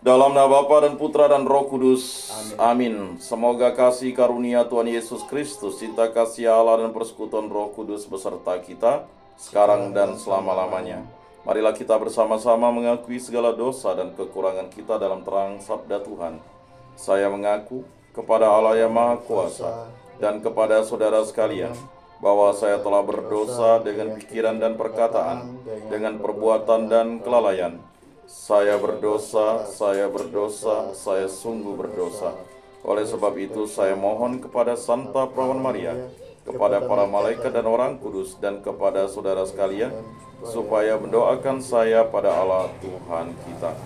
Dalam nama Bapa dan Putra dan Roh Kudus. Amin. Semoga kasih karunia Tuhan Yesus Kristus, cinta kasih Allah dan persekutuan Roh Kudus beserta kita sekarang dan selama-lamanya. Marilah kita bersama-sama mengakui segala dosa dan kekurangan kita dalam terang sabda Tuhan. Saya mengaku kepada Allah yang Maha Kuasa dan kepada saudara sekalian bahwa saya telah berdosa dengan pikiran dan perkataan, dengan perbuatan dan kelalaian. Saya berdosa, saya sungguh berdosa. Oleh sebab itu saya mohon kepada Santa Perawan Maria, kepada para malaikat dan orang kudus, dan kepada saudara sekalian, supaya mendoakan saya pada Allah Tuhan kita.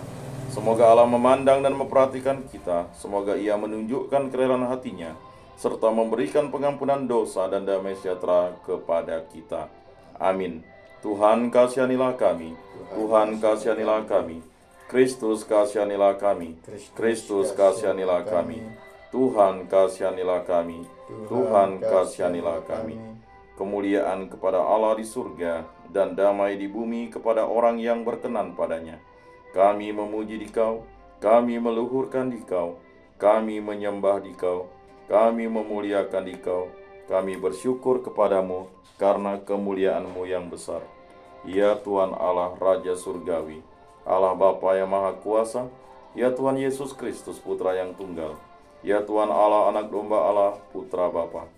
Semoga Allah memandang dan memperhatikan kita, semoga Ia menunjukkan kerelaan hatinya, serta memberikan pengampunan dosa dan damai sejahtera kepada kita. Amin. Tuhan kasihanilah kami, Tuhan kasihanilah kami, Kristus kasihanilah kami, Kristus kasihanilah kami, Tuhan kasihanilah kami, Tuhan kasihanilah kami. Kemuliaan kepada Allah di surga dan damai di bumi kepada orang yang berkenan padanya. Kami memuji Dikau, kami meluhurkan Dikau, kami menyembah Dikau, kami memuliakan Dikau, kami bersyukur kepadamu karena kemuliaan-Mu yang besar. Ya Tuhan Allah Raja Surgawi, Allah Bapa yang Maha Kuasa, ya Tuhan Yesus Kristus Putra yang Tunggal, ya Tuhan Allah Anak Domba Allah Putra Bapa.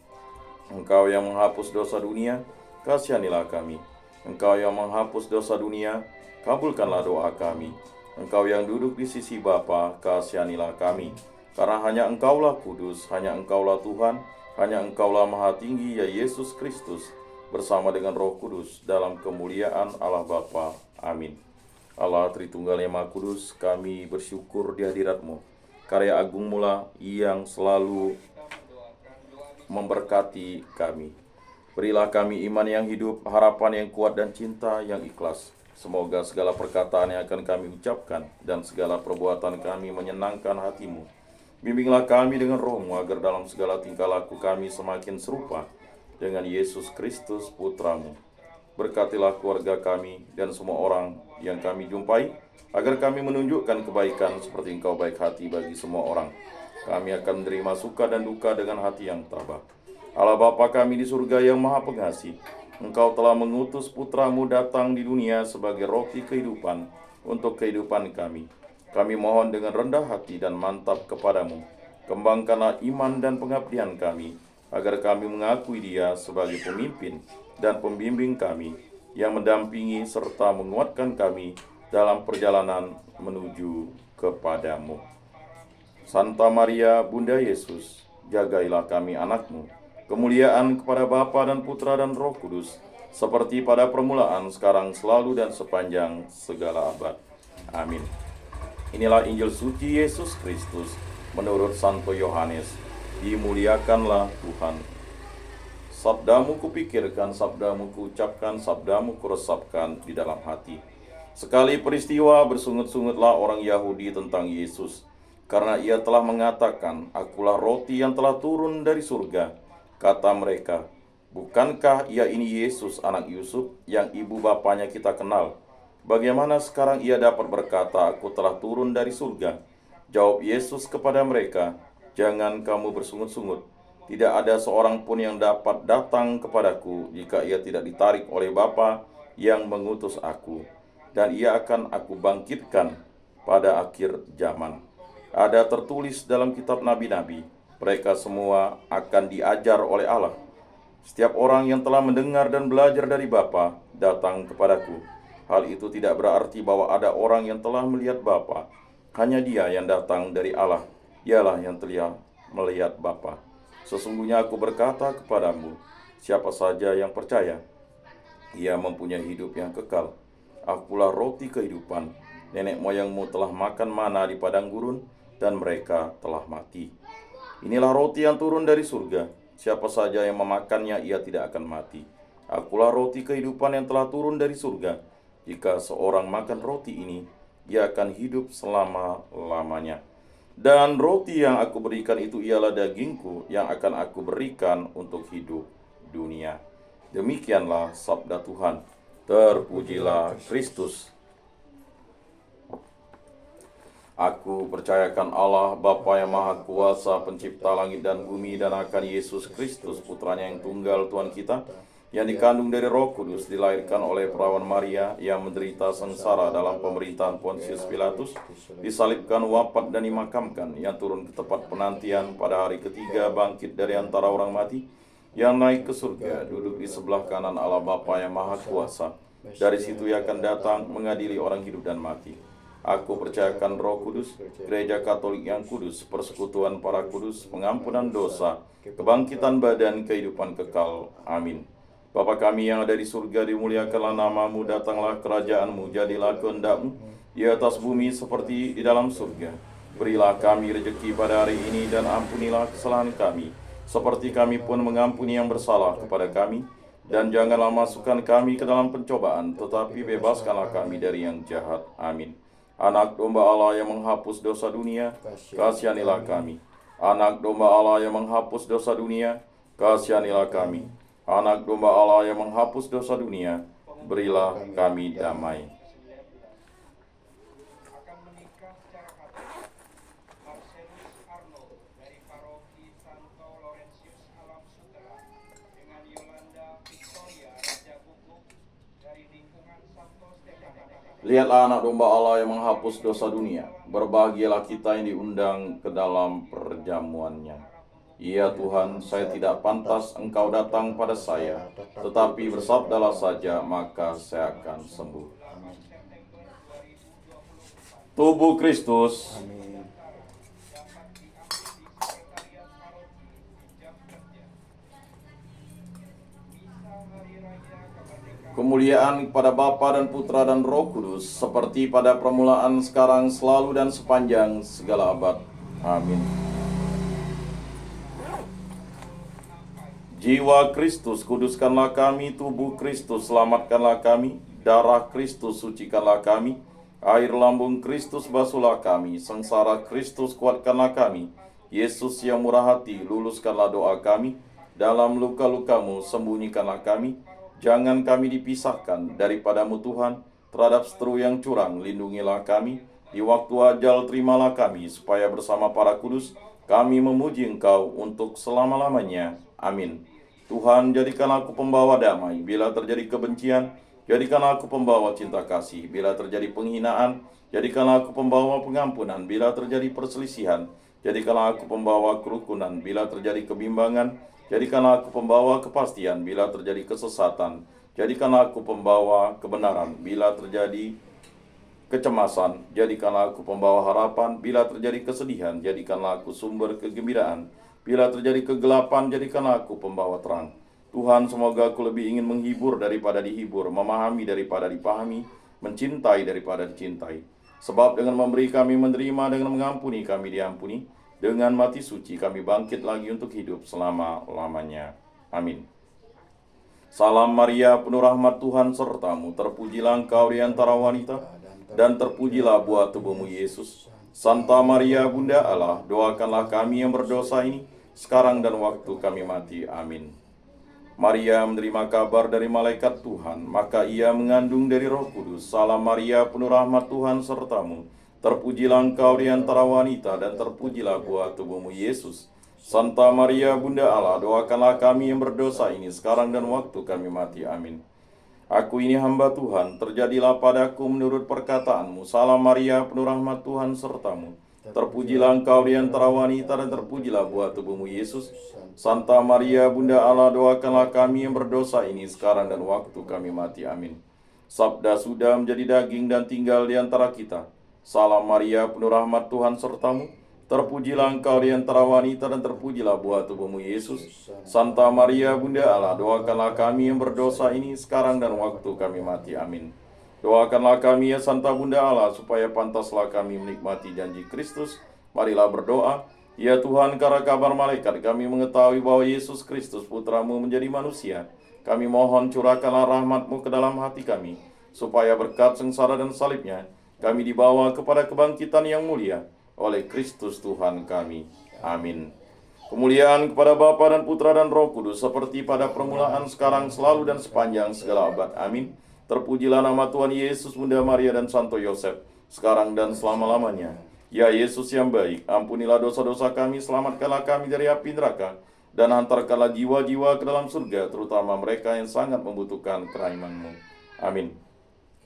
Engkau yang menghapus dosa dunia, kasihanilah kami. Engkau yang menghapus dosa dunia, kabulkanlah doa kami. Engkau yang duduk di sisi Bapa, kasihanilah kami. Karena hanya Engkaulah kudus, hanya Engkaulah Tuhan, hanya Engkaulah Maha Tinggi, ya Yesus Kristus, bersama dengan Roh Kudus dalam kemuliaan Allah Bapa. Amin. Allah Tritunggal yang Maha Kudus, kami bersyukur di hadirat-Mu. Karya agung-Mu lah yang selalu memberkati kami. Berilah kami iman yang hidup, harapan yang kuat, dan cinta yang ikhlas. Semoga segala perkataan yang akan kami ucapkan dan segala perbuatan kami menyenangkan hati-Mu. Bimbinglah kami dengan Roh-Mu agar dalam segala tingkah laku kami semakin serupa dengan Yesus Kristus Putra-Mu. Berkatilah keluarga kami dan semua orang yang kami jumpai, agar kami menunjukkan kebaikan seperti Engkau baik hati bagi semua orang. Kami akan menerima suka dan duka dengan hati yang tabah. Allah Bapa kami di surga yang Maha Pengasih, Engkau telah mengutus Putra-Mu datang di dunia sebagai roti kehidupan untuk kehidupan kami. Kami mohon dengan rendah hati dan mantap kepadamu, kembangkanlah iman dan pengabdian kami, agar kami mengakui Dia sebagai pemimpin dan pembimbing kami, yang mendampingi serta menguatkan kami dalam perjalanan menuju kepadamu. Santa Maria, Bunda Yesus, jagailah kami anak-Mu. Kemuliaan kepada Bapa dan Putra dan Roh Kudus, seperti pada permulaan, sekarang, selalu, dan sepanjang segala abad. Amin. Inilah Injil suci Yesus Kristus menurut Santo Yohanes. Dimuliakanlah Tuhan. Sabdamu kupikirkan, sabdamu kuucapkan, sabdamu kuresapkan di dalam hati. Sekali peristiwa bersungut-sungutlah orang Yahudi tentang Yesus, karena Ia telah mengatakan, "Akulah roti yang telah turun dari surga." Kata mereka, "Bukankah Ia ini Yesus anak Yusuf, yang ibu bapanya kita kenal? Bagaimana sekarang Ia dapat berkata, 'Aku telah turun dari surga'?" Jawab Yesus kepada mereka, "Jangan kamu bersungut-sungut. Tidak ada seorang pun yang dapat datang kepadaku jika ia tidak ditarik oleh Bapa yang mengutus aku. Dan Ia akan aku bangkitkan pada akhir zaman. Ada tertulis dalam kitab nabi-nabi, mereka semua akan diajar oleh Allah. Setiap orang yang telah mendengar dan belajar dari Bapa datang kepadaku. Hal itu tidak berarti bahwa ada orang yang telah melihat Bapa. Hanya Dia yang datang dari Allah, Ialah yang telah melihat Bapa. Sesungguhnya aku berkata kepadamu, siapa saja yang percaya, ia mempunyai hidup yang kekal. Akulah roti kehidupan. Nenek moyangmu telah makan mana di padang gurun, dan mereka telah mati. Inilah roti yang turun dari surga. Siapa saja yang memakannya, ia tidak akan mati. Akulah roti kehidupan yang telah turun dari surga. Jika seorang makan roti ini, ia akan hidup selama-lamanya. Dan roti yang aku berikan itu ialah dagingku yang akan aku berikan untuk hidup dunia. Demikianlah sabda Tuhan. Terpujilah Kristus. Aku percayakan Allah, Bapa yang Maha Kuasa, pencipta langit dan bumi, dan akan Yesus Kristus, putranya yang tunggal Tuhan kita, yang dikandung dari Roh Kudus, dilahirkan oleh perawan Maria, yang menderita sengsara dalam pemerintahan Pontius Pilatus, disalibkan, wafat, dan dimakamkan, yang turun ke tempat penantian, pada hari ketiga bangkit dari antara orang mati, yang naik ke surga, duduk di sebelah kanan Allah Bapa yang Maha Kuasa. Dari situ ia akan datang mengadili orang hidup dan mati. Aku percayakan Roh Kudus, Gereja Katolik yang kudus, persekutuan para kudus, pengampunan dosa, kebangkitan badan, kehidupan kekal. Amin. Bapa kami yang ada di surga, dimuliakanlah namamu, datanglah kerajaanmu, jadilah kehendak-mu di atas bumi seperti di dalam surga. Berilah kami rejeki pada hari ini, dan ampunilah kesalahan kami, seperti kami pun mengampuni yang bersalah kepada kami. Dan janganlah masukkan kami ke dalam pencobaan, tetapi bebaskanlah kami dari yang jahat. Amin. Anak domba Allah yang menghapus dosa dunia, kasihanilah kami. Anak domba Allah yang menghapus dosa dunia, kasihanilah kami. Anak domba Allah yang menghapus dosa dunia, berilah kami damai. Akan menikah secara Katolik, Marcelus Arnold dari paroki Santo Laurentius Alam Sutera dengan Yolanda Victoria Raja Guguk dari lingkungan Santo Stefano. Lihatlah anak domba Allah yang menghapus dosa dunia. Berbahagialah kita yang diundang ke dalam perjamuannya. Ya Tuhan, saya tidak pantas Engkau datang pada saya, tetapi bersabdalah saja, maka saya akan sembuh. Tubuh Kristus. Kemuliaan kepada Bapa dan Putra dan Roh Kudus, seperti pada permulaan, sekarang, selalu, dan sepanjang segala abad. Amin. Jiwa Kristus, kuduskanlah kami. Tubuh Kristus, selamatkanlah kami. Darah Kristus, sucikanlah kami. Air lambung Kristus, basuhlah kami. Sengsara Kristus, kuatkanlah kami. Yesus yang murah hati, luluskanlah doa kami. Dalam luka-lukamu, sembunyikanlah kami. Jangan kami dipisahkan daripadamu Tuhan, terhadap seteru yang curang, lindungilah kami. Di waktu ajal terimalah kami, supaya bersama para kudus kami memuji Engkau untuk selama-lamanya. Amin. Tuhan, jadikanlah aku pembawa damai bila terjadi kebencian, jadikanlah aku pembawa cinta kasih bila terjadi penghinaan, jadikanlah aku pembawa pengampunan bila terjadi perselisihan, jadikanlah aku pembawa kerukunan bila terjadi kebimbangan, jadikanlah aku pembawa kepastian bila terjadi kesesatan, jadikanlah aku pembawa kebenaran bila terjadi kecemasan, jadikanlah aku pembawa harapan bila terjadi kesedihan, jadikanlah aku sumber kegembiraan bila terjadi kegelapan, jadikanlah aku pembawa terang. Tuhan, semoga aku lebih ingin menghibur daripada dihibur, memahami daripada dipahami, mencintai daripada dicintai. Sebab dengan memberi kami menerima, dengan mengampuni kami diampuni, dengan mati suci kami bangkit lagi untuk hidup selama-lamanya. Amin. Salam Maria, penuh rahmat Tuhan sertamu, terpujilah engkau di antara wanita, dan terpujilah buah tubuhmu Yesus. Santa Maria, Bunda Allah, doakanlah kami yang berdosa ini, sekarang dan waktu kami mati. Amin. Maria menerima kabar dari malaikat Tuhan, maka ia mengandung dari Roh Kudus. Salam Maria, penuh rahmat Tuhan sertamu, terpujilah engkau di antara wanita, dan terpujilah buah tubuhmu Yesus. Santa Maria, Bunda Allah, doakanlah kami yang berdosa ini, sekarang dan waktu kami mati. Amin. Aku ini hamba Tuhan, terjadilah padaku menurut perkataanmu. Salam Maria, penuh rahmat Tuhan sertamu, terpujilah engkau di antara wanita, dan terpujilah buah tubuhmu Yesus. Santa Maria, Bunda Allah, doakanlah kami yang berdosa ini, sekarang dan waktu kami mati. Amin. Sabda sudah menjadi daging dan tinggal di antara kita. Salam Maria, penuh rahmat Tuhan sertamu, terpujilah engkau di antara wanita, dan terpujilah buah tubuhmu Yesus. Santa Maria, Bunda Allah, doakanlah kami yang berdosa ini, sekarang dan waktu kami mati. Amin. Doakanlah kami ya Santa Bunda Allah, supaya pantaslah kami menikmati janji Kristus. Marilah berdoa. Ya Tuhan, karena kabar malaikat kami mengetahui bahwa Yesus Kristus Putramu menjadi manusia. Kami mohon curahkanlah rahmat-Mu ke dalam hati kami, supaya berkat sengsara dan salibnya, kami dibawa kepada kebangkitan yang mulia oleh Kristus Tuhan kami. Amin. Kemuliaan kepada Bapa dan Putra dan Roh Kudus, seperti pada permulaan, sekarang, selalu, dan sepanjang segala abad. Amin. Terpujilah nama Tuhan Yesus, Bunda Maria, dan Santo Yosef, sekarang dan selama-lamanya. Ya Yesus yang baik, ampunilah dosa-dosa kami, selamatkanlah kami dari api neraka, dan hantarkanlah jiwa-jiwa ke dalam surga, terutama mereka yang sangat membutuhkan kerahiman-Mu. Amin.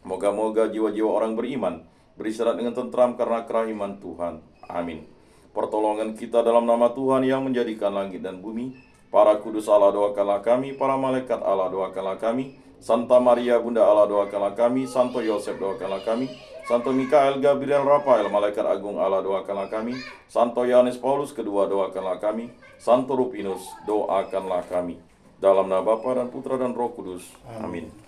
Moga-moga jiwa-jiwa orang beriman beristirahat dengan tentram karena kerahiman Tuhan. Amin. Pertolongan kita dalam nama Tuhan yang menjadikan langit dan bumi. Para kudus Allah, doakanlah kami. Para malaikat Allah, doakanlah kami. Santa Maria Bunda Allah, doakanlah kami. Santo Yosef, doakanlah kami. Santo Mikael, Gabriel, Rafael, malaikat agung Allah, doakanlah kami. Santo Yohanes Paulus kedua, doakanlah kami. Santo Rupinus, doakanlah kami. Dalam nama Bapa dan Putra dan Roh Kudus. Amin.